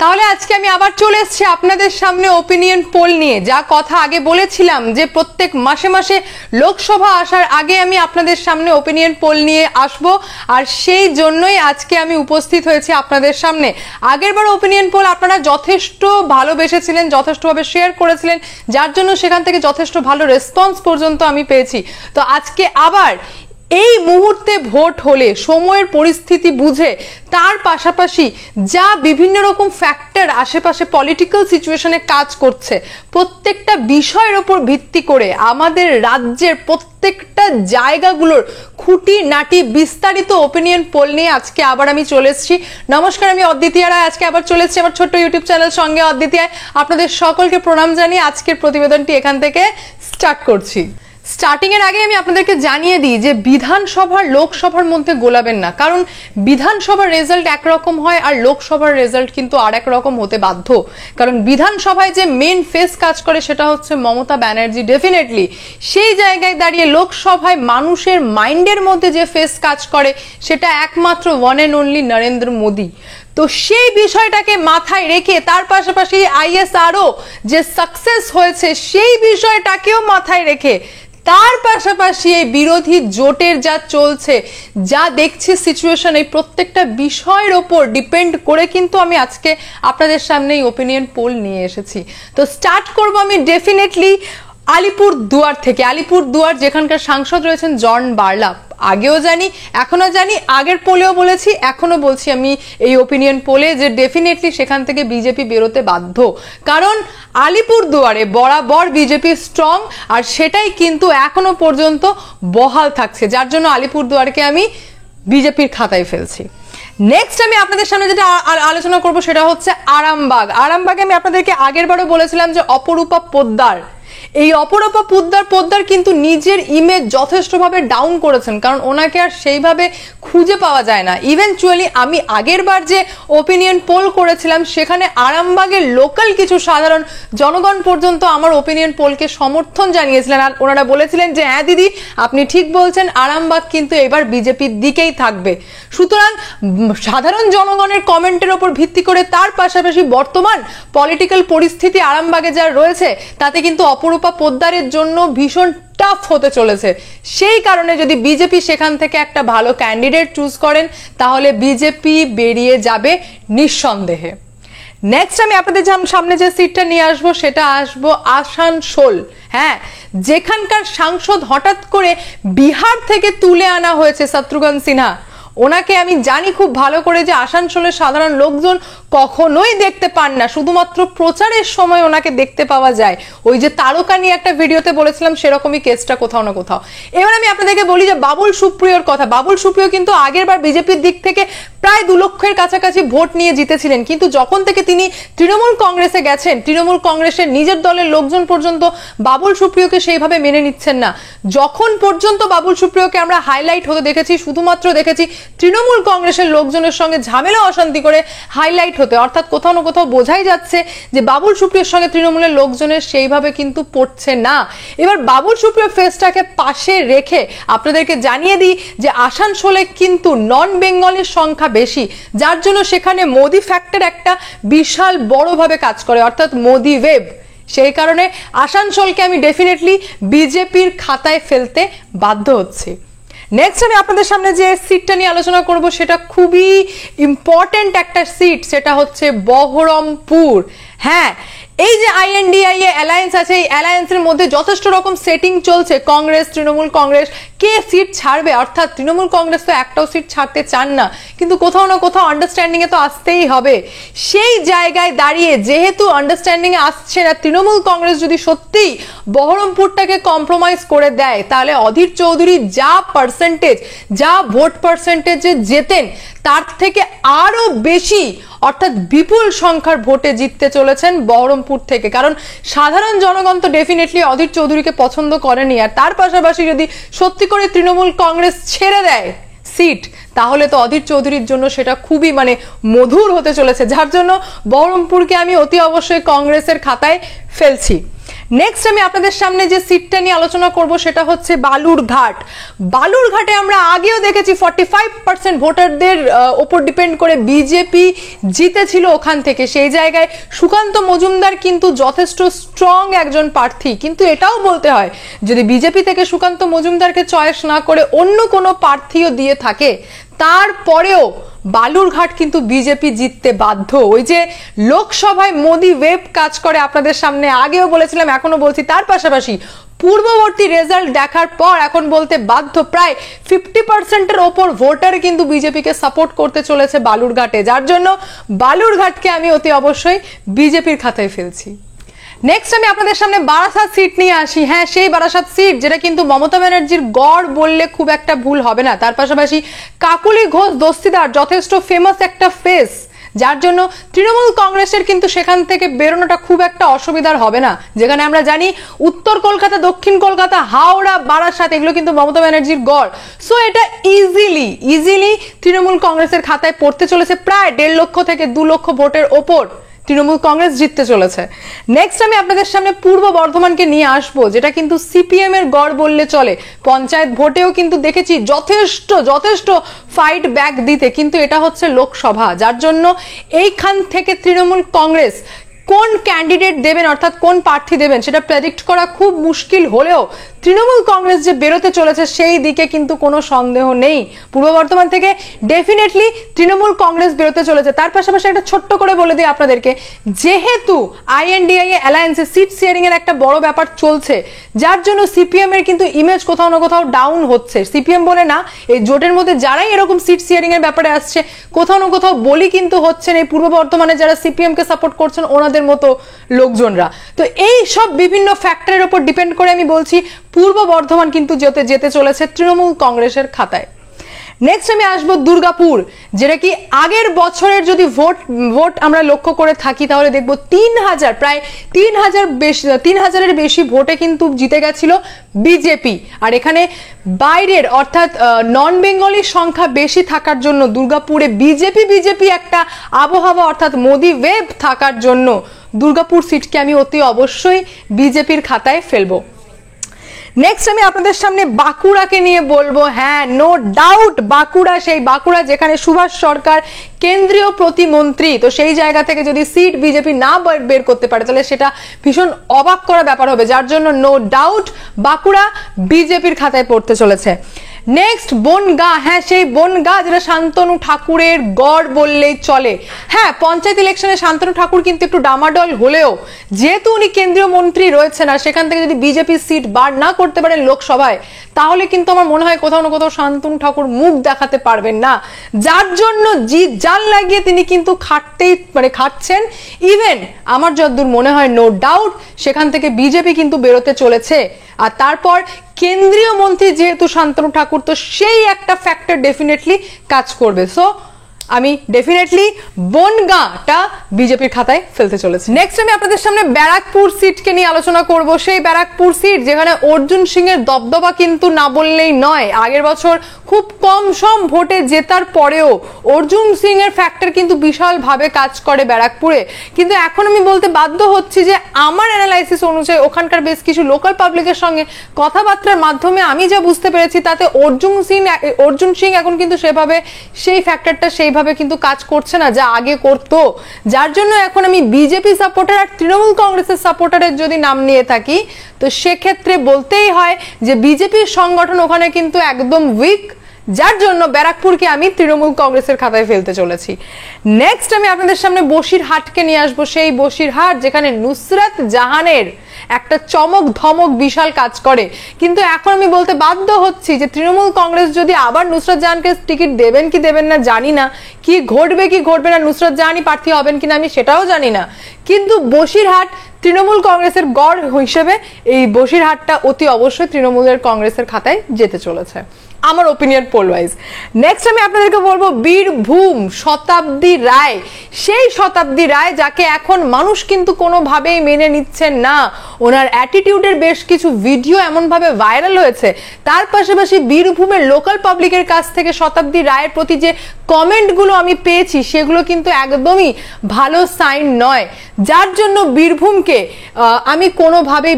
তাহলে আজকে আমি আবার চলে এসেছি আপনাদের সামনে ওপিনিয়ন পোল নিয়ে। যা কথা আগে বলেছিলাম যে প্রত্যেক মাসে মাসে লোকসভা আসার আগে আমি আপনাদের সামনে ওপিনিয়ন পোল নিয়ে আসব, আর সেই জন্যই আজকে আমি উপস্থিত হয়েছি আপনাদের সামনে। আগেরবার ওপিনিয়ন পোল আপনারা যথেষ্ট ভালোবেসেছিলেন, যথেষ্টভাবে শেয়ার করেছিলেন, যার জন্য সেখান থেকে যথেষ্ট ভালো রেসপন্স পর্যন্ত আমি পেয়েছি। তো আজকে আবার এই মুহূর্তে ভোট হলে সময়ের পরিস্থিতি বুঝে, তার পাশাপাশি যা বিভিন্ন রকম ফ্যাক্টর আশেপাশে পলিটিক্যাল সিচুয়েশনে কাজ করছে, প্রত্যেকটা বিষয়ের উপর ভিত্তি করে আমাদের রাজ্যের প্রত্যেকটা জায়গাগুলোর খুঁটিনাটি বিস্তারিত ওপিনিয়ন পোল নিয়ে আজকে আবার আমি চলে এসেছি। নমস্কার, আমি অদ্বিতীয়া রায় আজকে আবার চলে এসেছি আমার ছোট্ট ইউটিউব চ্যানেল সঙ্গে অদ্বিতীয়ায়। আপনাদের সকলকে প্রণাম জানিয়ে আজকের প্রতিবেদনটি এখান থেকে স্টার্ট করছি। স্টার্টিং এর আগে আমি আপনাদেরকে জানিয়ে দিই যে বিধানসভার লোকসভার মধ্যে গোলাবেন না, কারণ বিধানসভার রেজাল্ট একরকম হয় আর লোকসভার রেজাল্ট কিন্তু আর এক রকম হতে বাধ্য। কারণ বিধানসভায় যে মেন ফেস কাজ করে সেটা হচ্ছে মমতা ব্যানার্জি, ডেফিনেটলি সেই জায়গায় দাঁড়িয়ে লোকসভায় মানুষের মাইন্ডের মধ্যে যে ফেস কাজ করে সেটা একমাত্র one and only Narendra Modi. তো সেই বিষয়টাকে মাথায় রেখে তার পাশাপাশি আইএসআরও যে সাকসেস হয়েছে সেই বিষয়টাকেও মাথায় রেখে, তার পাশাপাশি এই বিরোধী জোটের যা চলছে, যা দেখছি সিচুয়েশন, এই প্রত্যেকটা বিষয়ের ওপর ডিপেন্ড করে কিন্তু আমি আজকে আপনাদের সামনে এই ওপিনিয়ন পোল নিয়ে এসেছি। তো স্টার্ট করব আমি ডেফিনেটলি আলিপুর দুয়ার থেকে। আলিপুর দুয়ার যেখানকার সাংসদ রয়েছেন জন বার্লা, আগেও জানি, এখনো জানি, আগের পোলেও বলেছি, এখনো বলছি আমি এই ওপিনিয়ন পোলে যে ডেফিনেটলি সেখান থেকে বিজেপি বেরোতে বাধ্য। কারণ আলিপুর দুয়ারে বরাবর বিজেপি স্ট্রং, আর সেটাই কিন্তু এখনো পর্যন্ত বহাল থাকছে, যার জন্য আলিপুর দুয়ারকে আমি বিজেপির খাতায় ফেলছি। নেক্সট আমি আপনাদের সামনে যেটা আলোচনা করব সেটা হচ্ছে আরামবাগ। আরামবাগে আমি আপনাদেরকে আগের বারও বলেছিলাম যে অপরূপা পোদ্দার, এই অপরূপা পোদ্দার কিন্তু নিজের ইমেজ যথেষ্টভাবে ডাউন করেছেন, কারণ ওনাকে আর সেইভাবে খুঁজে পাওয়া যায় না। ইভেনচুয়ালি আমি আগের বার যে ওপিনিয়ন পোল করেছিলাম সেখানে আরামবাগের লোকাল কিছু সাধারণ জনগণ পর্যন্ত আমার ওপিনিয়ন পোলকে সমর্থন জানিয়েছিলেন, আর ওনারা বলেছিলেন যে হ্যাঁ দিদি আপনি ঠিক বলছেন, আরামবাগ কিন্তু এবার বিজেপির দিকেই থাকবে। সুতরাং সাধারণ জনগণের কমেন্টের ওপর ভিত্তি করে, তার পাশাপাশি বর্তমান পলিটিক্যাল পরিস্থিতি আরামবাগে যা রয়েছে, তাতে কিন্তু অপরূপা পোদ্দারের জন্য ভীষণ টাফ হতে চলেছে। সেই কারণে যদি বিজেপি সেখান থেকে একটা ভালো ক্যান্ডিডেট চুজ করেন তাহলে বিজেপি বেরিয়ে যাবে নিঃসন্দেহে। নেক্সট আমি আপনাদের সামনে যে সিটটা নিয়ে আসবো সেটা আসবো আসানসোল। হ্যাঁ, যেখানকার সাংসদ হঠাৎ করে বিহার থেকে তুলে আনা হয়েছে শত্রুঘ্ন সিনহা। ওনাকে আমি জানি খুব ভালো করে যে আসানসোলের সাধারণ লোকজন কখনোই দেখতে পান না, শুধুমাত্র প্রচারের সময় ওনাকে দেখতে পাওয়া যায়। ওই যে তারকা নিয়ে একটা ভিডিওতে বলেছিলাম সেরকমই কেসটা কোথাও না কোথাও। এবার আমি আপনাদেরকে বলি যে বাবুল সুপ্রিয়র কথা। বাবুল সুপ্রিয় কিন্তু আগের বার বিজেপির দিক থেকে প্রায় 2 লক্ষের কাছাকাছি ভোট নিয়ে জিতেছিলেন, কিন্তু যখন থেকে তিনি তৃণমূল কংগ্রেসে গেছেন, তৃণমূল কংগ্রেসের নিজের দলের লোকজন পর্যন্ত বাবুল সুপ্রিয়কে সেইভাবে মেনে নিচ্ছেন না। যখন পর্যন্ত বাবুল সুপ্রিয়কে আমরা হাইলাইট হতে দেখেছি, শুধুমাত্র দেখেছি তৃণমূল কংগ্রেসের লোকজনের সঙ্গে ঝামেলা অশান্তি করে হাইলাইট হতে, অর্থাৎ কোথাও না কোথাও বোঝাই যাচ্ছে যে বাবুল সুপ্রিয়র সঙ্গে তৃণমূলের লোকজনের সেইভাবে কিন্তু পড়ছে না। এবার বাবুল সুপ্রিয় ফেসটাকে পাশে রেখে আপনাদেরকে জানিয়ে দিই যে আসানসোলে কিন্তু নন বেঙ্গলের সংখ্যা বেশি, যার জন্য সেখানে মোদি ফ্যাক্টর একটা বিশাল বড়ভাবে কাজ করে, অর্থাৎ মোদি ওয়েব। সেই কারণে আসানসোলকে আমি ডেফিনেটলি বিজেপির খাতায় ফেলতে বাধ্য হচ্ছি। নেক্সট আমি আপনাদের সামনে যে সিটটা নিয়ে আলোচনা করব সেটা খুবই ইম্পর্টেন্ট একটা সিট, সেটা হচ্ছে বহরমপুর। হ্যাঁ, এই যে INDIA অ্যালায়েন্স আছে, এই অ্যালায়েন্সের মধ্যে যথেষ্ট রকম সেটিং চলছে। কংগ্রেস, তৃণমূল কংগ্রেস কে সিট ছাড়বে, অর্থাৎ তৃণমূল কংগ্রেস তো একটাও সিট ছাড়তে চান না, কিন্তু কোথাও না কোথাও আন্ডারস্ট্যান্ডিং এ তো আসতেই হবে। সেই জায়গায় দাঁড়িয়ে যেহেতু আন্ডারস্ট্যান্ডিং এ আসছে না, তৃণমূল কংগ্রেস যদি সত্যিই বহরমপুরটাকে কম্প্রোমাইজ করে দেয় তাহলে অধীর চৌধুরী যা পার্সেন্টেজ, যা ভোট পার্সেন্টেজে জেতেন তার থেকে আরো বেশি, অর্থাৎ বিপুল সংখ্যার ভোটে জিততে চলেছেন বহরমপুর থেকে। কারণ সাধারণ জনগণ তো ডেফিনেটলি অধীর চৌধুরীকে পছন্দ করেনি, আর তার পাশাপাশি যদি সত্যি করে তৃণমূল কংগ্রেস ছেড়ে দেয় সিট তাহলে তো অধীর চৌধুরীর জন্য সেটা খুবই মধুর হতে চলেছে, যার জন্য বহরমপুরকে আমি অতি অবশ্যই কংগ্রেসের খাতায় ফেলছি। নেক্সট আমি আপনাদের সামনে যে সিটটা নিয়ে আলোচনা করব সেটা হচ্ছে বালুরঘাট। বালুরঘাটে আমরা আগেও দেখেছি 45% ভোটারদের ওপর ডিপেন্ড করে বিজেপি জিতেছিল ওখান থেকে। সেই জায়গায় সুকান্ত মজুমদার কিন্তু যথেষ্ট স্ট্রং একজন প্রার্থী, কিন্তু এটাও বলতে হয় যদি বিজেপি থেকে সুকান্ত মজুমদারকে চয়েস না করে অন্য কোনো প্রার্থীও দিয়ে থাকে তারপরেও বালুরঘাট কিন্তু বিজেপি জিততে বাধ্য। ওই যে লোকসভায় মোদি ওয়েব কাজ করে আপনাদের সামনে আগেও বলেছিলাম, এখনো বলছি। তার পাশাপাশি পূর্ববর্তী রেজাল্ট দেখার পর এখন বলতে বাধ্য প্রায় 50%-এর ওপর ভোটার কিন্তু বিজেপিকে সাপোর্ট করতে চলেছে বালুরঘাটে, যার জন্য বালুরঘাটকে আমি অতি অবশ্যই বিজেপির খাতায় ফেলছি। নেক্সট আমি আপনাদের সামনে বারাসাত সিট নিয়ে আসি। হ্যাঁ, সেই বারাসাত সিট যেটা কিন্তু মমতা ব্যানার্জির গড় বললে খুব একটা ভুল হবে না। তার পাশাপাশি কাকুলি ঘোষ দস্তিদার যথেষ্ট ফেমাস একটা ফেস, যার জন্য তৃণমূল কংগ্রেসের কিন্তু সেখান থেকে বেরোনোটা খুব একটা অসুবিধার হবে না। যেখানে আমরা জানি উত্তর কলকাতা, দক্ষিণ কলকাতা, হাওড়া, বারাসাত এগুলো কিন্তু মমতা ব্যানার্জির গড়। সো এটা ইজিলি তৃণমূল কংগ্রেসের খাতায় পড়তে চলেছে। প্রায় 1.5 লক্ষ থেকে 2 লক্ষ ভোটের ওপর তৃণমূল কংগ্রেস জিততে চলেছে। নেক্সট আমি আপনাদের সামনে পূর্ব বর্ধমানকে নিয়ে আসবো, যেটা কিন্তু সিপিএম এর গড় বললে চলে। পঞ্চায়েত ভোটেও কিন্তু দেখেছি যথেষ্ট ফাইট ব্যাক দিতে, কিন্তু এটা হচ্ছে লোকসভা, যার জন্য এইখান থেকে তৃণমূল কংগ্রেস কোন ক্যান্ডিডেট দেবেন অর্থাৎ কোন প্রার্থী দেবেন সেটা প্রেডিক্ট করা খুব মুশকিল হলেও তৃণমূল কংগ্রেস যে বেরোতে চলেছে সেই দিকে কিন্তু কোনো সন্দেহ নেই। পূর্ব বর্ধমান থেকে ডেফিনেটলি তৃণমূল কংগ্রেস বেরোতে চলেছে। তার পাশাপাশি একটা ছোট্ট করে বলে দিই আপনাদেরকে, যেহেতু আইএনডিআই অ্যালায়েন্সে সিট শেয়ারিং এর একটা বড় ব্যাপার চলছে, যার জন্য সিপিএম এর কিন্তু ইমেজ কোথাও না কোথাও ডাউন হচ্ছে। সিপিএম বলে না, এই জোটের মধ্যে যারাই এরকম সিট শেয়ারিং এর ব্যাপারে আসছে কোথাও না কোথাও বলি কিন্তু হচ্ছেন এই পূর্ব বর্ধমানে যারা সিপিএম কে সাপোর্ট করছেন ওনাদের মতো লোকজনরা। তো এই সব বিভিন্ন ফ্যাক্টরের উপর ডিপেন্ড করে আমি বলছি পূর্ব বর্ধমান কিন্তু যেতে চলেছে তৃণমূল কংগ্রেসের খাতায়। নেক্সট আমি আসবো দুর্গাপুর, যেটা কি আগের বছরের যদি ভোট আমরা লক্ষ্য করে থাকি তাহলে দেখবো 3000 প্রায় 3000-এর বেশি ভোটে কিন্তু জিতে গেছিল বিজেপি। আর এখানে বাইরের অর্থাৎ নন বেঙ্গলির সংখ্যা বেশি থাকার জন্য দুর্গাপুরে বিজেপি একটা আবহাওয়া অর্থাৎ মোদি ওয়েভ থাকার জন্য দুর্গাপুর সিটকে আমি অতি অবশ্যই বিজেপির খাতায় ফেলবো। নেক্সট আমি আপনাদের সামনে বাঁকুড়াকে নিয়ে বলবো। হ্যাঁ, নো ডাউট সেই বাঁকুড়া যেখানে সুভাষ সরকার কেন্দ্রীয় প্রতিমন্ত্রী, তো সেই জায়গা থেকে যদি সিট বিজেপি না বের করতে পারে তাহলে সেটা ভীষণ অবাক করা ব্যাপার হবে, যার জন্য নো ডাউট বাঁকুড়া বিজেপির খাতায় পড়তে চলেছে। নেক্সট বনগাঁ। হ্যাঁ, সেই বনগাঁ যেটা শান্তনু ঠাকুরের গড় বললেই চলে। হ্যাঁ, পঞ্চায়েত ইলেকশনে শান্তনু ঠাকুর কিন্তু একটু ডামাডল হলেও যেহেতু উনি কেন্দ্রীয় মন্ত্রী রয়েছেন আর সেখান থেকে যদি বিজেপি সিট বার না করতে পারেন লোকসভায়, তাহলে কিন্তু আমার মনে হয় কোথাও না কোথাও শান্তনু ঠাকুর মুখ দেখাতে পারবেন না, যার জন্য জাল লাগিয়ে তিনি কিন্তু খাটছেন। ইভেন আমার যতদূর মনে হয় নো ডাউট সেখান থেকে বিজেপি কিন্তু বেরোতে চলেছে। আর তারপর কেন্দ্রীয় মন্ত্রী যেহেতু শান্তনু ঠাকুর, তো সেই একটা ফ্যাক্টর ডেফিনেটলি কাজ করবে। সো আমি ডেফিনেটলি বনগাঁটা বিজেপির খাতায় ফেলতে চলেছি। নেক্সট আমি আপনাদের সামনে ব্যারাকপুর সিটকে নিয়ে আলোচনা করব। সেই ব্যারাকপুর সিট যেখানে অর্জুন সিং এর দবদবা কিন্তু না বললেই নয়। আগের বছর খুব কম ভোটে জেতার পরেও অর্জুন সিং এর ফ্যাক্টর কিন্তু বিশাল ভাবে কাজ করে ব্যারাকপুরে। কিন্তু এখন আমি বলতে বাধ্য হচ্ছি যে আমার অ্যানালাইসিস অনুযায়ী ওখানকার বেশ কিছু লোকাল পাবলিকের সঙ্গে কথাবার্তার মাধ্যমে আমি যা বুঝতে পেরেছি তাতে অর্জুন সিং এখন কিন্তু সেই ফ্যাক্টরটা ভাবে কিন্তু কাজ করছে না যা আগে করতো, যার জন্য এখন আমি বিজেপি সাপোর্টার আর তৃণমূল কংগ্রেসের সাপোর্টারের যদি নাম নিয়ে থাকি তো সেক্ষেত্রে বলতেই হয় যে বিজেপির সংগঠন ওখানে কিন্তু একদম উইক, যার জন্য ব্যারাকপুরকে আমি তৃণমূল কংগ্রেসের খাতায় ফেলতে চলেছি। নেক্সট আমি আপনাদের সামনে বসিরহাটকে নিয়ে আসবো। সেই বসিরহাট যেখানে নুসরাত জাহানের একটা চমক ধমক বিশাল কাজ করে, কিন্তু এখন আমি বলতে বাধ্য হচ্ছি যে তৃণমূল কংগ্রেস যদি আবার নুসরাত জাহানকে টিকিট দেবেন কি দেবেন না জানি না, কি ঘটবে না, নুসরাত জাহানই প্রার্থী হবেন কিনা আমি সেটাও জানি না, কিন্তু বসিরহাট তৃণমূল কংগ্রেসের গড় হিসেবে এই বসিরহাটটা অতি অবশ্যই তৃণমূলের কংগ্রেসের খাতায় যেতে চলেছে আমার ওপিনিয়ন পোল ওয়াইজ। নেক্সট আমি আপনাদেরকে বলবো বীরভূম শতাব্দী রায়। সেই শতাব্দী রায় যাকে এখন মানুষ কিন্তু কোনোভাবেই মেনে নিচ্ছেন না। ওনার অ্যাটিটিউডের বেশ কিছু ভিডিও এমনভাবে ভাইরাল হয়েছে, তার পাশাপাশি বীরভূমের লোকাল পাবলিকের কাছ থেকে শতাব্দী রায়ের প্রতি যে কমেন্টগুলো আমি পেয়েছি সেগুলো কিন্তু একদমই ভালো সাইন নয়, যার জন্য বীরভূমকে আমি কোনোভাবে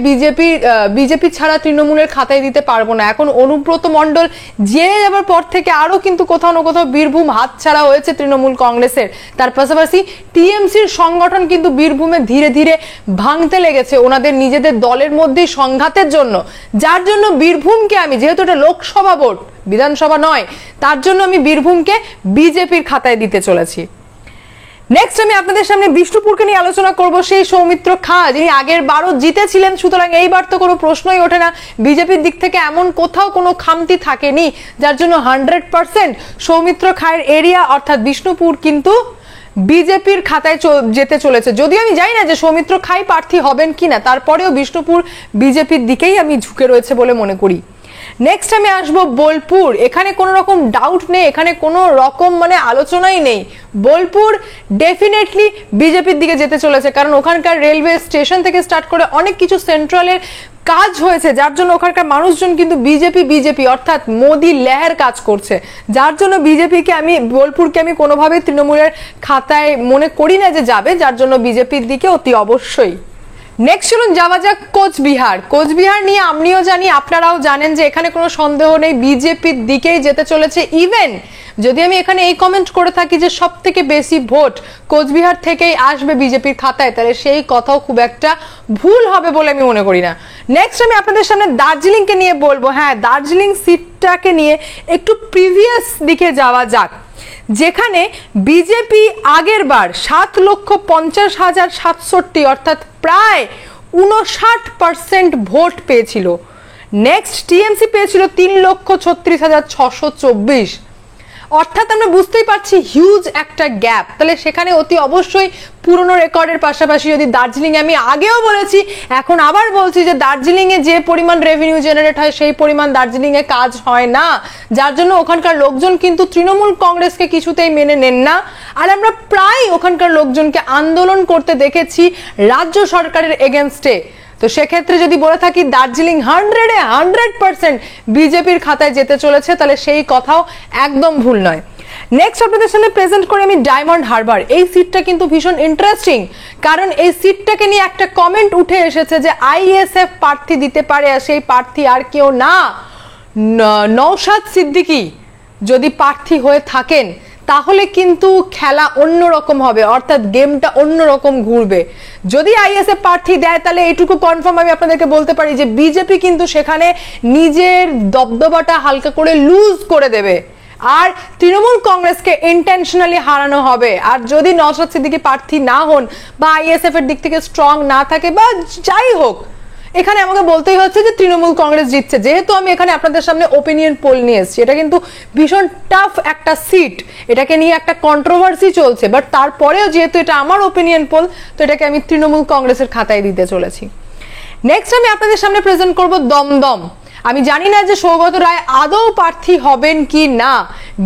বিজেপি ছাড়া তৃণমূলের খাতায় দিতে পারবো না। এখন অনুব্রত মণ্ডল জেলে যাবার পর থেকে আরো কিন্তু কোথাও না কোথাও বীরভূম হাতছাড়া হয়েছে তৃণমূল কংগ্রেসের। তার পাশাপাশি টিএমসির সংগঠন কিন্তু বীরভূমে ধীরে ধীরে ভাঙতে লেগেছে ওনাদের নিজেদের দলের মধ্যেই সংঘাতের জন্য, যার জন্য বীরভূমকে আমি, যেহেতু এটা লোকসভা ভোট বিধানসভা নয়, তার জন্য আমি বীরভূমকে বিজেপির খাতায় দিতে চলেছি। নেক্সট আমি আপনাদের সামনে বিষ্ণুপুরকে নিয়ে আলোচনা করব। সেই সৌমিত্র খাঁ যিনি আগের বারও জিতেছিলেন, সুতরাং এইবার তো কোনো প্রশ্নই ওঠে না, বিজেপির দিক থেকে এমন কোথাও কোনো খামতি থাকেনি, যার জন্য 100% সৌমিত্র খাঁয়ের এরিয়া অর্থাৎ বিষ্ণুপুর কিন্তু বিজেপির খাতায় যেতে চলেছে। যদিও আমি জানি না যে সৌমিত্র খাঁ প্রার্থী হবেন কিনা, তারপরেও বিষ্ণুপুর বিজেপির দিকেই আমি ঝুঁকে রয়েছে বলে মনে করি। নেক্সট আমি আসবো বোলপুর। এখানে কোনো রকম ডাউট নেই, এখানে কোনো রকম আলোচনাই নেই, বোলপুর ডেফিনেটলি বিজেপির দিকে যেতে চলেছে, কারণ ওখানকার রেলওয়ে স্টেশন থেকে স্টার্ট করে অনেক কিছু সেন্ট্রালের কাজ হয়েছে, যার জন্য ওখানকার মানুষজন কিন্তু বিজেপি অর্থাৎ মোদি লেহার কাজ করছে, যার জন্য বোলপুরকে আমি কোনোভাবে তৃণমূলের খাতায় মনে করি না যে যাবে, যার জন্য বিজেপির দিকে অতি অবশ্যই। নেক্সট চলুন যাওয়া যাক কোচবিহার। কোচবিহার নিয়ে আমিও জানি, আপনারাও জানেন যে এখানে কোনো সন্দেহ নেই বিজেপির দিকেই যেতে চলেছে। ইভেন যদি আমি এখানে এই কমেন্ট করে থাকি যে সব থেকে বেশি ভোট কোচবিহার থেকেই আসবে বিজেপির খাতায়, তাহলে সেই কথাও খুব একটা ভুল হবে বলে আমি মনে করি না। নেক্সট আমি আপনাদের সামনে দার্জিলিংকে নিয়ে বলবো। হ্যাঁ, দার্জিলিং সিটটাকে নিয়ে একটু প্রিভিয়াস দিকে যাওয়া যাক, যেখানে বিজেপি আগের বার 7,50,767 অর্থাৎ প্রায় 59% ভোট পেয়েছিল। নেক্সট টিএমসি পেয়েছিল 3,36,624, অর্থাৎ আমরা বুঝতেই পারছি হিউজ একটা গ্যাপ। তাহলে সেখানে অতি অবশ্যই পুরনো রেকর্ডের পাশাপাশি যদি দার্জিলিং, আমি আগেও বলেছি এখন আবার বলছি যে দার্জিলিং এ যে পরিমাণ রেভিনিউ জেনারেট হয় সেই পরিমাণ দার্জিলিং এ কাজ হয় না, যার জন্য ওখানকার লোকজন কিন্তু তৃণমূল কংগ্রেসকে কিছুতেই মেনে নেন না। আর আমরা প্রায় ওখানকার লোকজনকে আন্দোলন করতে দেখেছি রাজ্য সরকারের এগেনস্টে। তো সেক্ষেত্রে যদি বলে থাকি দার্জিলিং 100% বিজেপির খাতায় যেতে চলেছে, তাহলে সেই কথাও একদম ভুল নয়। নেক্সট আপনাদের সামনে প্রেজেন্ট করি আমি ডায়মন্ড হারবার। এই সিটটা কিন্তু ভীষণ ইন্টারেস্টিং, কারণ এই সিটটাকে নিয়ে একটা কমেন্ট উঠে এসেছে যে আইএসএফ প্রার্থী দিতে পারে, আর সেই প্রার্থী আর কেউ না, নওশাদ সিদ্দিকী যদি প্রার্থী হয়ে থাকেন তাহলে কিন্তু খেলা অন্যরকম হবে, অর্থাৎ গেমটা অন্যরকম ঘুরবে। যদি আইএসএফ প্রার্থী দেয় তাহলে এইটুকু কনফার্ম আমি আপনাদেরকে বলতে পারি যে বিজেপি কিন্তু সেখানে নিজের দবদবাটা হালকা করে লুজ করে দেবে, আর তৃণমূল কংগ্রেসকে ইন্টেনশনালি হারানো হবে। আর যদি নওশাদ সিদ্দিকী প্রার্থী না হন বা আইএসএফ এর দিক থেকে স্ট্রং না থাকে বা যাই হোক, এখানে আমাকে বলতেই হচ্ছে যে তৃণমূল কংগ্রেস জিতছে। যেহেতু আমি এখানে আপনাদের সামনে ওপিনিয়ন পোল নিয়ে এসেছি, এটা কিন্তু ভীষণ টাফ একটা সিট, এটাকে নিয়ে একটা কন্ট্রোভার্সি চলছে, বাট তারপরেও যেহেতু এটা আমার ওপিনিয়ন পোল, তো এটাকে আমি তৃণমূল কংগ্রেসের খাতায় দিতে চলেছি। নেক্সট আমি আপনাদের সামনে প্রেজেন্ট করব দমদম। আমি জানি না যে সৌগত রায় আদৌ প্রার্থী হবেন কি না,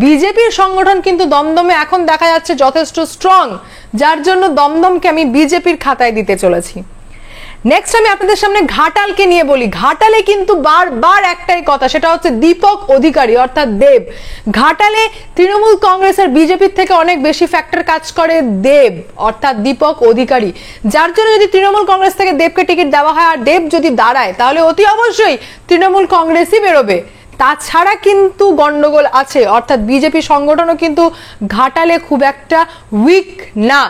বিজেপির সংগঠন কিন্তু দমদমে এখন দেখা যাচ্ছে যথেষ্ট স্ট্রং, যার জন্য দমদমকে আমি বিজেপির খাতায় দিতে চলেছি। নেক্সট আমি আপনাদের সামনে ঘাটালকে নিয়ে বলি। ঘাটালে কিন্তু বারবার একটাই কথা, সেটা হচ্ছে দীপক অধিকারী অর্থাৎ দেব। ঘাটালে তৃণমূল কংগ্রেসের বিজেপির থেকে অনেক বেশি ফ্যাক্টর কাজ করে দেব অর্থাৎ দীপক অধিকারী, যার জন্য যদি তৃণমূল কংগ্রেস থেকে দেবকে টিকিট দেওয়া হয় আর দেব যদি দাঁড়ায়, তাহলে অতি অবশ্যই তৃণমূল কংগ্রেসই বেরোবে। তাছাড়া কিন্তু গন্ডগোল আছে, অর্থাৎ বিজেপি সংগঠনও কিন্তু ঘাটালে খুব একটা উইক না।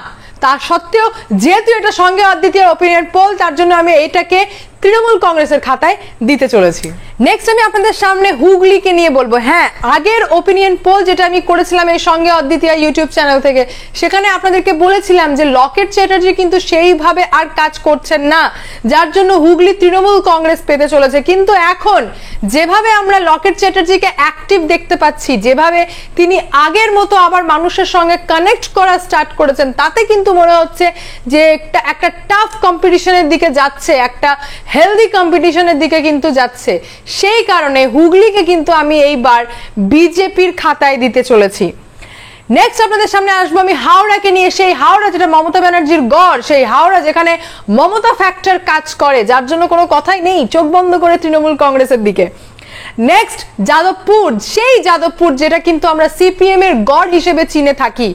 তা সত্ত্বেও যেহেতু এটা সঙ্গে অদ্বিতীয় ওপিনিয়ন পোল, তার জন্য আমি এটাকে তৃণমূল কংগ্রেসের খাতায় দিতে চলেছি। নেক্সট আমি আপনাদের সামনে হুগলিকে নিয়ে বলবো। হ্যাঁ, আগের ওপিনিয়ন পোল যেটা আমি করেছিলাম এই সঙ্গে অদ্বিতীয় ইউটিউব চ্যানেল থেকে, সেখানে আপনাদেরকে বলেছিলাম যে লকেট চ্যাটার্জি কিন্তু সেইভাবে আর কাজ করছেন না, যার জন্য হুগলি তৃণমূল কংগ্রেস পেতে চলেছে। কিন্তু এখন যেভাবে আমরা লকেট চ্যাটার্জিকে অ্যাক্টিভ দেখতে পাচ্ছি, যেভাবে তিনি আগের মতো আবার মানুষের সঙ্গে কানেক্ট করা স্টার্ট করেছেন, তাতে কিন্তু মনে হচ্ছে যে একটা টাফ কম্পিটিশনের দিকে যাচ্ছে, একটা হেলদি কম্পিটিশনের দিকে কিন্তু যাচ্ছে। সেই কারণে হুগলিকে কিন্তু আমি এইবার বিজেপির খাতায় দিতে চলেছি। নেক্সট আপনাদের সামনে আসবো আমি হাওড়াকে নিয়ে। সেই হাওড়া যেটা মমতা ব্যানার্জির গড়, সেই হাওড়া যেখানে মমতা ফ্যাক্টর কাজ করে, যার জন্য কোনো কথাই নেই, চোখ বন্ধ করে তৃণমূল কংগ্রেসের দিকে। নেক্সট যাদবপুর, সেই যাদবপুর যেটা কিন্তু আমরা সিপিএম এর গড় হিসেবে চিনে থাকি,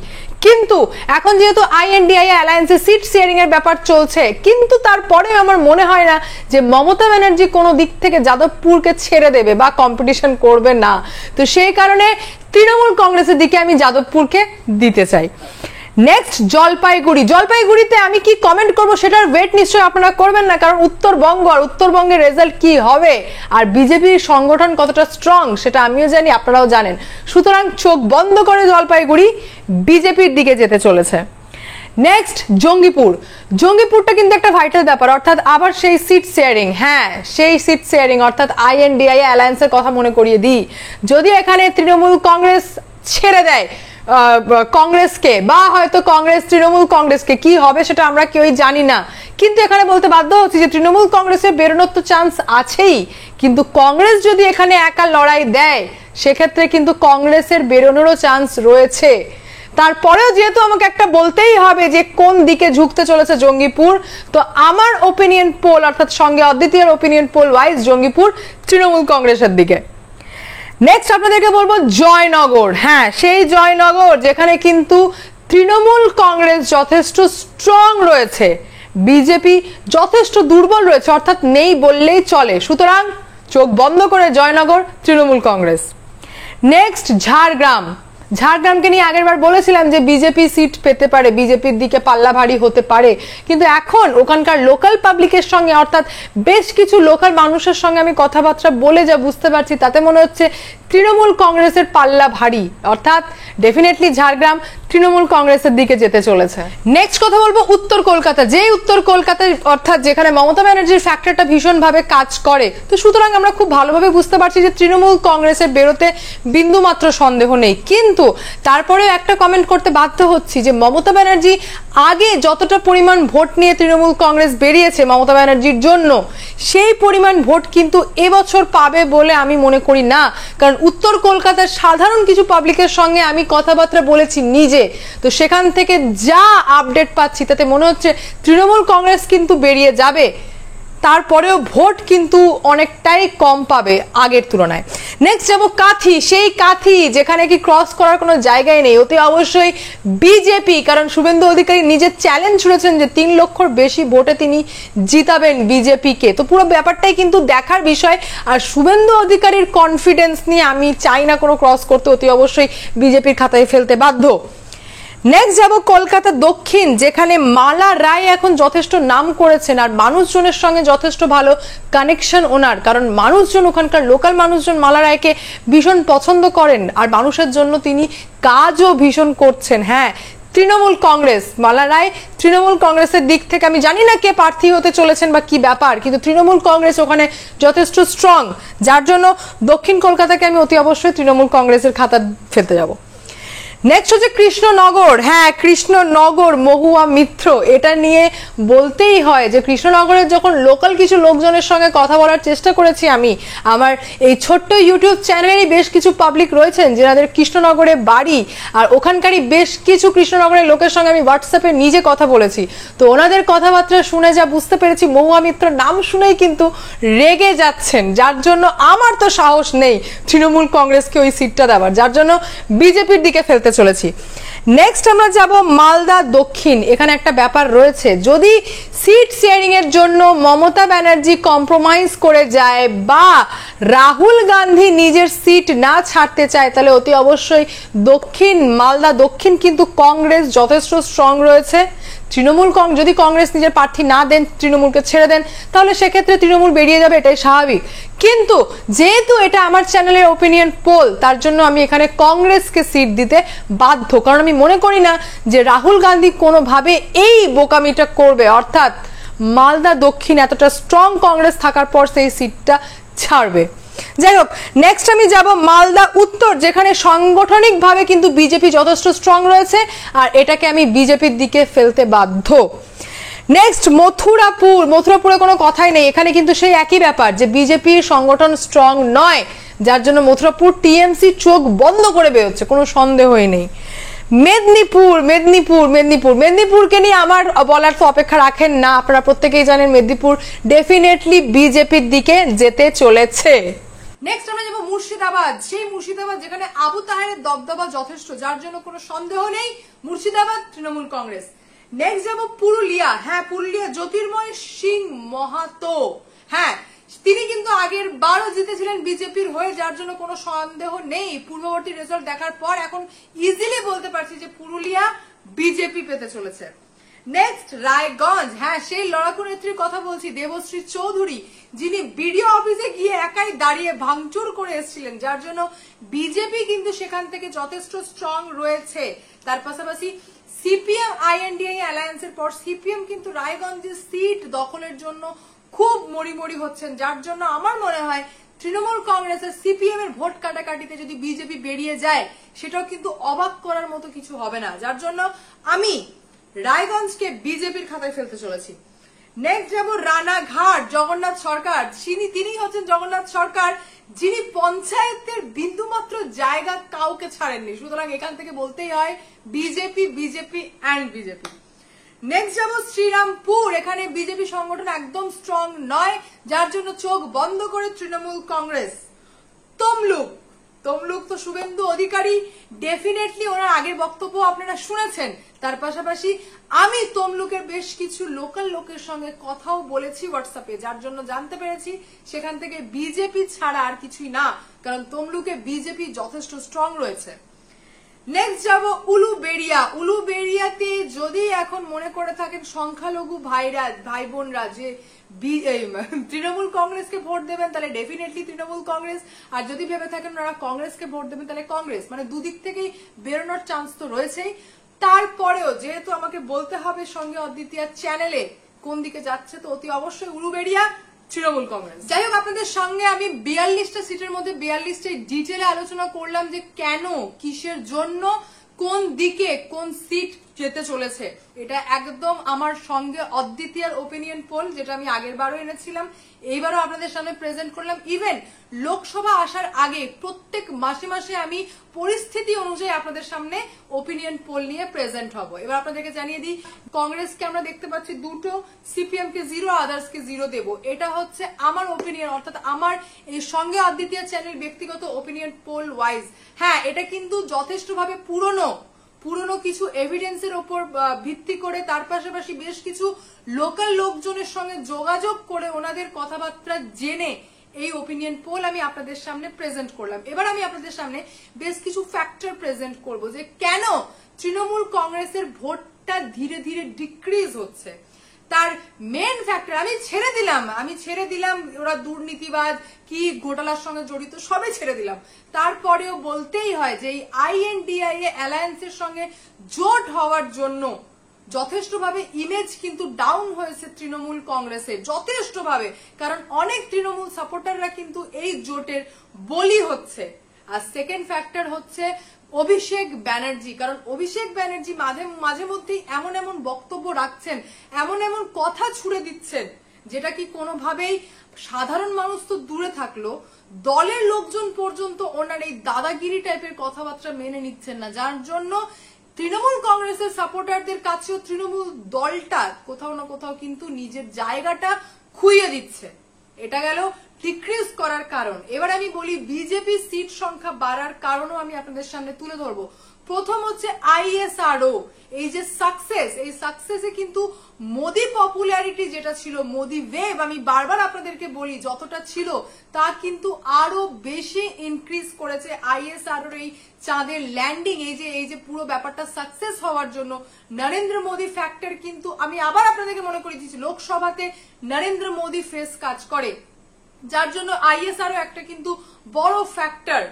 কিন্তু এখন যেহেতু আইএনডিআই অ্যালায়েন্সে সিট শেয়ারিং এর ব্যাপার চলছে, কিন্তু তারপরে আমার মনে হয় না যে মমতা ব্যানার্জি কোনো দিক থেকে যাদবপুরকে ছেড়ে দেবে বা কম্পিটিশন করবে না। তো সেই কারণে তৃণমূল কংগ্রেসের দিকে আমি যাদবপুরকে দিতে চাই। নেক্সট জলপাইগুড়ি, জলপাইগুড়িতে আমি কি কমেন্ট করব সেটার ওয়েট নিশ্চয়ই আপনারা করবেন না, কারণ উত্তরবঙ্গ আর উত্তরবঙ্গের রেজাল্ট কি হবে আর বিজেপির সংগঠন কতটা স্ট্রং সেটা আমিও জানি, আপনারাও জানেন। সুতরাং চোখ বন্ধ করে জলপাইগুড়ি বিজেপির দিকে যেতে চলেছে। নেক্সট জঙ্গিপুর, জঙ্গিপুরটা কিন্তু একটা ভাইটাল ব্যাপার, অর্থাৎ আবার সেই সিট শেয়ারিং, হ্যাঁ সেই সিট শেয়ারিং, অর্থাৎ আইএনডিআই অ্যালায়েন্সের কথা মনে করিয়ে দিই। যদি এখানে তৃণমূল কংগ্রেস ছেড়ে দেয় কংগ্রেসকে, বা হয়তো কংগ্রেস তৃণমূল কংগ্রেসকে, কি হবে সেটা আমরা কেউই জানি না, কিন্তু এখানে বলতে বাধ্য হচ্ছি যে তৃণমূল কংগ্রেসের বেরোনোর তো চান্স আছেই, কিন্তু কংগ্রেস যদি এখানে একা লড়াই দেয় সেক্ষেত্রে কিন্তু কংগ্রেসের বেরোনোরও চান্স রয়েছে। তারপরেও যেহেতু আমাকে একটা বলতেই হবে যে কোন দিকে ঝুঁকতে চলেছে জঙ্গিপুর, তো আমার ওপিনিয়ন পোল অর্থাৎ সঙ্গে অদ্বিতীয় opinion pole wise Jangipur Trinamool কংগ্রেসের দিকে। নেক্সট আপনাদেরকে বলবো জয়নগর, হ্যাঁ সেই জয়নগর যেখানে কিন্তু তৃণমূল কংগ্রেস যথেষ্ট স্ট্রং রয়েছে, বিজেপি যথেষ্ট দুর্বল রয়েছে, অর্থাৎ নেই বললেই চলে। সুতরাং চোখ বন্ধ করে জয়নগর তৃণমূল কংগ্রেস। নেক্সট ঝাড়গ্রাম, ঝাড়গ্রামকে নিয়ে আগেরবার বলেছিলাম যে বিজেপি সিট পেতে পারে, বিজেপির দিকে পাল্লা ভারী হতে পারে, কিন্তু এখন ওখানকার লোকাল পাবলিকের সঙ্গে অর্থাৎ বেশ কিছু লোকাল মানুষের সঙ্গে আমি কথাবার্তা বলে যা বুঝতে পারছি তাতে মনে হচ্ছে তৃণমূল কংগ্রেসের পাল্লা ভারী, অর্থাৎ ডেফিনেটলি ঝাড়গ্রাম তৃণমূল কংগ্রেসের দিকে যেতে চলেছে। নেক্সট কথা বলবো উত্তর কলকাতা, যে উত্তর কলকাতায় অর্থাৎ যেখানে মমতা ব্যানার্জির ফ্যাক্টরটা ভীষণ ভাবে কাজ করে, তো সুতরাং আমরা খুব ভালোভাবে বুঝতে পারছি যে তৃণমূল কংগ্রেসের বেরোতে বিন্দু মাত্র সন্দেহ নেই, কিন্তু তারপরেও একটা কমেন্ট করতে বাধ্য হচ্ছি যে মমতা ব্যানার্জি আগে যতটা পরিমাণ ভোট নিয়ে তৃণমূল কংগ্রেস বেরিয়েছে মমতা ব্যানার্জির জন্য, সেই পরিমাণ ভোট কিন্তু এবছর পাবে বলে আমি মনে করি না, কারণ উত্তর কলকাতার সাধারণ কিছু পাবলিকের সঙ্গে আমি কথাবার্তা বলেছি নিজে, তো সেখান থেকে যা আপডেট পাচ্ছি তাতে মনে হচ্ছে তৃণমূল কংগ্রেস কিন্তু বেরিয়ে যাবে, তারপরেও ভোট কিন্তু অনেকটাই কম পাবে আগের তুলনায়। নেক্সট যাবো কাথি, সেই কাথি যেখানে কি ক্রস করার কোনো জায়গায় নেই, অতি অবশ্যই বিজেপি, কারণ শুভেন্দু অধিকারী নিজে চ্যালেঞ্জ ছুড়েছেন যে 3 লক্ষর বেশি ভোটে তিনি জিতাবেন বিজেপিকে, তো পুরো ব্যাপারটাই কিন্তু দেখার বিষয়। আর শুভেন্দু অধিকারীর কনফিডেন্স নিয়ে আমি চাই না কোনো ক্রস করতে, অতি অবশ্যই বিজেপির খাতায় ফেলতে বাধ্য। নেক্সট যাব কলকাতা দক্ষিণ, যেখানে মালা রায় এখন যথেষ্ট নাম করেছেন আর মানুষজনের সঙ্গে যথেষ্ট ভালো কানেকশন ওনার, কারণ মানুষজন ওখানকার লোকাল মানুষজন মালা রায়কে ভীষণ পছন্দ করেন আর মানুষের জন্য তিনি কাজও ভীষণ করছেন। হ্যাঁ তৃণমূল কংগ্রেস, মালা রায় তৃণমূল কংগ্রেসের দিক থেকে আমি জানি না কে প্রার্থী হতে চলেছেন বা কি ব্যাপার, কিন্তু তৃণমূল কংগ্রেস ওখানে যথেষ্ট স্ট্রং, যার জন্য দক্ষিণ কলকাতাকে আমি অতি অবশ্যই তৃণমূল কংগ্রেসের খাতা ফেলতে যাব। নেক্সট হচ্ছে কৃষ্ণনগর, হ্যাঁ কৃষ্ণনগর মহুয়া মিত্র, এটা নিয়ে বলতেই হয় যে কৃষ্ণনগরের যখন লোকাল কিছু লোকজনের সঙ্গে কথা বলার চেষ্টা করেছি আমি, আমার এই ছোট্ট ইউটিউব চ্যানেলেরই বেশ কিছু পাবলিক রয়েছেন যাদের কৃষ্ণনগরে বাড়ি, আর ওখানকারই বেশ কিছু কৃষ্ণনগরের লোকের সঙ্গে আমি হোয়াটসঅ্যাপে নিজে কথা বলেছি, তো ওনাদের কথাবার্তা শুনে যা বুঝতে পেরেছি মহুয়া মিত্র নাম শুনেই কিন্তু রেগে যাচ্ছেন, যার জন্য আমার তো সাহস নেই তৃণমূল কংগ্রেসকে ওই সিটটা দেওয়ার, যার জন্য বিজেপির দিকে ফেলতে চলেছি। নেক্সট আমরা যাব মালদা দক্ষিণ, এখানে একটা ব্যাপার রয়েছে, যদি সিট শেয়ারিং এর জন্য মমতা ব্যানার্জি কম্প্রোমাইজ করে যায় বা রাহুল গান্ধী নিজের সিট না ছাড়তে চায়, তাহলে অতি অবশ্যই মালদা দক্ষিণ কিন্তু কংগ্রেস যথেষ্ট স্ট্রং রয়েছে। তৃণমূল যদি কংগ্রেস নিজের প্রার্থী না দেন, তৃণমূলকে ছেড়ে দেন, তাহলে সেক্ষেত্রে তৃণমূল বেরিয়ে যাবে, এটাই স্বাভাবিক। কিন্তু যেহেতু এটা আমার চ্যানেলের ওপিনিয়ন পোল, তার জন্য আমি এখানে কংগ্রেসকে সিট দিতে বাধ্য, কারণ আমি মনে করি না যে রাহুল গান্ধী কোনোভাবে এই বোকামিটা করবে, অর্থাৎ মালদা দক্ষিণ এতটা স্ট্রং কংগ্রেস থাকার পর সেই সিটটা ছাড়বে। যাই হোক, নেক্সট আমি যাব মালদা উত্তর, যেখানে সাংগঠনিকভাবে কিন্তু বিজেপি যথেষ্ট স্ট্রং রয়েছে আর এটাকে আমি বিজেপির দিকে ফেলতে বাধ্য। নেক্সট মথুরাপুরে কোনো কথাই নেই, এখানে কিন্তু সেই একই ব্যাপার যে বিজেপির সংগঠন স্ট্রং নয়, যার জন্য মথুরাপুর টিএমসি চোখ বন্ধ করে বেরোচ্ছে, কোনো সন্দেহই নেই। মেদিনীপুর মেদিনীপুর মেদিনীপুর মেদিনীপুরকে নিয়ে আমার বলার তো অপেক্ষা রাখেন না, আপনারা প্রত্যেকেই জানেন মেদিনীপুর ডেফিনেটলি বিজেপির দিকে যেতে চলেছে। নেক্সট আমরা যাবো মুর্শিদাবাদ, সেই মুর্শিদাবাদ যেখানে আবু তাহেরের দবদবা যথেষ্ট, যার জন্য কোনো সন্দেহ নেই মুর্শিদাবাদ তৃণমূল কংগ্রেস। নেক্সট যাবো পুরুলিয়া, হ্যাঁ পুরুলিয়া জ্যোতির্ময় সিং মাহাতো, হ্যাঁ তিনি কিন্তু আগের বারও জিতেছিলেন বিজেপির হয়ে, যার জন্য কোনো সন্দেহ নেই। পূর্ববর্তী রেজাল্ট দেখার পর এখন ইজিলি বলতে পারছি যে পুরুলিয়া বিজেপি পেতে চলেছে। নেক্সট রায়গঞ্জ, হ্যাঁ সেই লড়াকু নেত্রীর কথা বলছি, দেবশ্রী চৌধুরী, যিনি বিডিও অফিসে গিয়ে একাই দাঁড়িয়ে ভাঙচুর করে এসেছিলেন, যার জন্য বিজেপি কিন্তু সেখান থেকে যথেষ্ট স্ট্রং রয়েছে। তার পাশাপাশি সিপিএম আইএনডিআই অ্যালায়েন্সের পর সিপিএম কিন্তু রায়গঞ্জের সিট দখলের জন্য খুব মরিমরি হচ্ছেন, যার জন্য আমার মনে হয় তৃণমূল কংগ্রেসের সিপিএম এর ভোট কাটাকাটিতে যদি বিজেপি বেরিয়ে যায় সেটাও কিন্তু অবাক করার মতো কিছু হবে না, যার জন্য আমি রায়গঞ্জকে বিজেপির খাতায় ফেলতে চলেছি। নেক্সট যাব রানাঘাট, জগন্নাথ সরকার, তিনি হচ্ছেন জগন্নাথ সরকার যিনি পঞ্চায়েতের বিন্দুমাত্র জায়গা কাউকে ছাড়েননি, সুতরাং এখান থেকে বলতেই হয় BJP BJP and BJP. Next যাব শ্রীরামপুর, এখানে বিজেপি সংগঠন একদম স্ট্রং নয়, যার জন্য চোখ বন্ধ করে তৃণমূল কংগ্রেস। তমলুক তো শুভেন্দু অধিকারী, ডেফিনেটলি ওনার আগের বক্তব্য আপনারা শুনেছেন। তার পাশাপাশি আমি তমলুকের বেশ কিছু লোকাল লোকের সঙ্গে কথাও বলেছি হোয়াটসঅ্যাপে, যার জন্য জানতে পেরেছি সেখান থেকে বিজেপি ছাড়া আর কিছুই না, কারণ তমলুকে বিজেপি যথেষ্ট স্ট্রং রয়েছে। নেক্সট যাব উলুবেড়িয়াতে যদি এখন মনে করে থাকেন সংখ্যালঘু ভাই বোনরা যে তৃণমূল কংগ্রেসকে ভোট দেবেন তাহলে ডেফিনেটলি তৃণমূল কংগ্রেস, আর যদি ভেবে থাকেন ওনারা কংগ্রেসকে ভোট দেবেন তাহলে কংগ্রেস, মানে দুদিক থেকেই বেরোনোর চান্স তো রয়েছেই। তারপরেও যেহেতু আমাকে বলতে হবে সঙ্গে অদ্বিতীয় চ্যানেলে কোন দিকে যাচ্ছে, তো অতি অবশ্যই উলুবেড়িয়া তৃণমূল কংগ্রেস। যাই হোক, আপনাদের সঙ্গে আমি 42টা সিটের মধ্যে 42টাই ডিটেলে আলোচনা করলাম যে কেন, কিসের জন্য, কোন দিকে কোন সিট যেতে চলেছে। এটা একদম আমার সঙ্গে অদ্বিতীয় ওপিনিয়ন পোল, যেটা আমি আগের বারও এনেছিলাম, এইবারও আপনাদের সামনে প্রেজেন্ট করলাম। ইভেন লোকসভা আসার আগে প্রত্যেক মাসে মাসে আমি পরিস্থিতি অনুযায়ী আপনাদের সামনে ওপিনিয়ন পোল নিয়ে প্রেজেন্ট হব। এবার আপনাদেরকে জানিয়ে দিই, কংগ্রেসকে আমরা দেখতে পাচ্ছি 2টো, সিপিএম কে 0, আদার্স কে 0 দেব। এটা হচ্ছে আমার ওপিনিয়ন, অর্থাৎ আমার এই সঙ্গে অদ্বিতীয় চ্যানেল ব্যক্তিগত ওপিনিয়ন পোল ওয়াইজ। হ্যাঁ, এটা কিন্তু যথেষ্টভাবে পুরনো কিছু এভিডেন্সের উপর ভিত্তি করে, তার পাশাপাশি বেশ কিছু লোকাল লোকজনের সঙ্গে যোগাযোগ করে ওনাদের কথাবার্তা জেনে এই ওপিনিয়ন পোল আমি আপনাদের সামনে প্রেজেন্ট করলাম। এবার আমি আপনাদের সামনে বেশ কিছু ফ্যাক্টর প্রেজেন্ট করব যে কেন তৃণমূল কংগ্রেসের ভোটটা ধীরে ধীরে ডিক্রিজ হচ্ছে। তার মেন ফ্যাক্টর আমি ছেড়ে দিলাম ওরা দুর্নীতিবাজ কি ঘোটালার সঙ্গে জড়িত সবই ছেড়ে দিলাম, তারপরেও বলতেই হয় যে এই আইএনডিআই অ্যালায়েন্সের সঙ্গে জোট হওয়ার জন্য যথেষ্টভাবে ইমেজ কিন্তু ডাউন হয়েছে তৃণমূল কংগ্রেসের, যথেষ্টভাবে, কারণ অনেক তৃণমূল সাপোর্টাররা কিন্তু এই জোটের বলি হচ্ছে। আর সেকেন্ড ফ্যাক্টর হচ্ছে অভিষেক ব্যানার্জি, কারণ অভিষেক ব্যানার্জি মাঝে মধ্যেই এমন বক্তব্য রাখছেন, এমন কথা ছুড়ে দিচ্ছেন, যেটা কি কোনোভাবেই সাধারণ মানুষ তো দূরে থাকলো, দলের লোকজন পর্যন্ত ওনার এই দাদাগিরি টাইপের কথাবার্তা মেনে নিচ্ছেন না, যার জন্য তৃণমূল কংগ্রেসের সাপোর্টারদের কাছেও তৃণমূল দলটা কোথাও না কোথাও কিন্তু নিজের জায়গাটা খুইয়ে দিচ্ছে। এটা গেল ডিক্রিজ করার কারণ। এবার আমি বলি বিজেপি সিট সংখ্যা বাড়ার কারণও আমি আপনাদের সামনে তুলে ধরবো। প্রথম হচ্ছে আইএসআরও, এই যে সাকসেস, এই সাকসেসে কিন্তু মোদি পপুলারিটি যেটা ছিল, মোদি ওয়েভ, আমি বারবার আপনাদেরকে বলি যতটা ছিল তা কিন্তু আরো বেশি ইনক্রিজ করেছে আইএসআরওর এই চাঁদের ল্যান্ডিং, এই যে পুরো ব্যাপারটা সাকসেস হওয়ার জন্য নরেন্দ্র মোদী ফ্যাক্টর কিন্তু আমি আবার আপনাদেরকে মনে করিয়ে দিচ্ছি, লোকসভাতে নরেন্দ্র মোদী ফেস কাজ করে, যার জন্য আইএসআরও একটা কিন্তু বড় ফ্যাক্টর।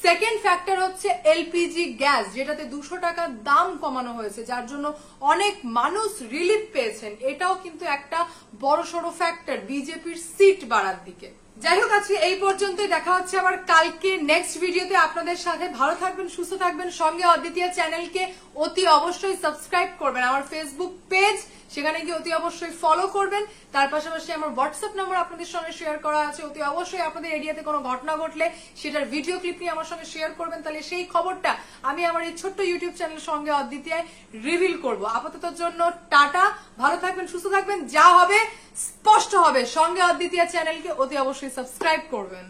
সেকেন্ড ফ্যাক্টর হচ্ছে এলপিজি গ্যাস, যেটাতে 200 টাকা দাম কমানো হয়েছে, যার জন্য অনেক মানুষ রিলিফ পেয়েছেন, এটাও কিন্তু একটা বড়সড় ফ্যাক্টর বিজেপির সিট বাড়ার দিকে। যাই হোক, আজকে এই পর্যন্তই, দেখা হচ্ছে আবার কালকে নেক্সট ভিডিওতে আপনাদের সাথে। ভালো থাকবেন, সুস্থ থাকবেন, সঙ্গে অদ্বিতীয় চ্যানেলকে অতি অবশ্যই সাবস্ক্রাইব করবেন, আমার ফেসবুক পেজ সেখানে গিয়ে অতি অবশ্যই ফলো করবেন। তার পাশাপাশি আমার হোয়াটসঅ্যাপ নাম্বার আপনাদের সঙ্গে শেয়ার করা আছে, অতি অবশ্যই আপনাদের এরিয়াতে কোনো ঘটনা ঘটলে সেটার ভিডিও ক্লিপ নিয়ে আমার সঙ্গে শেয়ার করবেন, তাহলে সেই খবরটা আমি আমার এই ছোট্ট ইউটিউব চ্যানেল সঙ্গে অদ্বিতীয় রিভিল করব। আপাতত জন্য টাটা, ভালো থাকবেন, সুস্থ থাকবেন, যা হবে স্পষ্ট হবে। সঙ্গে অদ্বিতীয় চ্যানেলকে অতি অবশ্যই সাবস্ক্রাইব করবেন।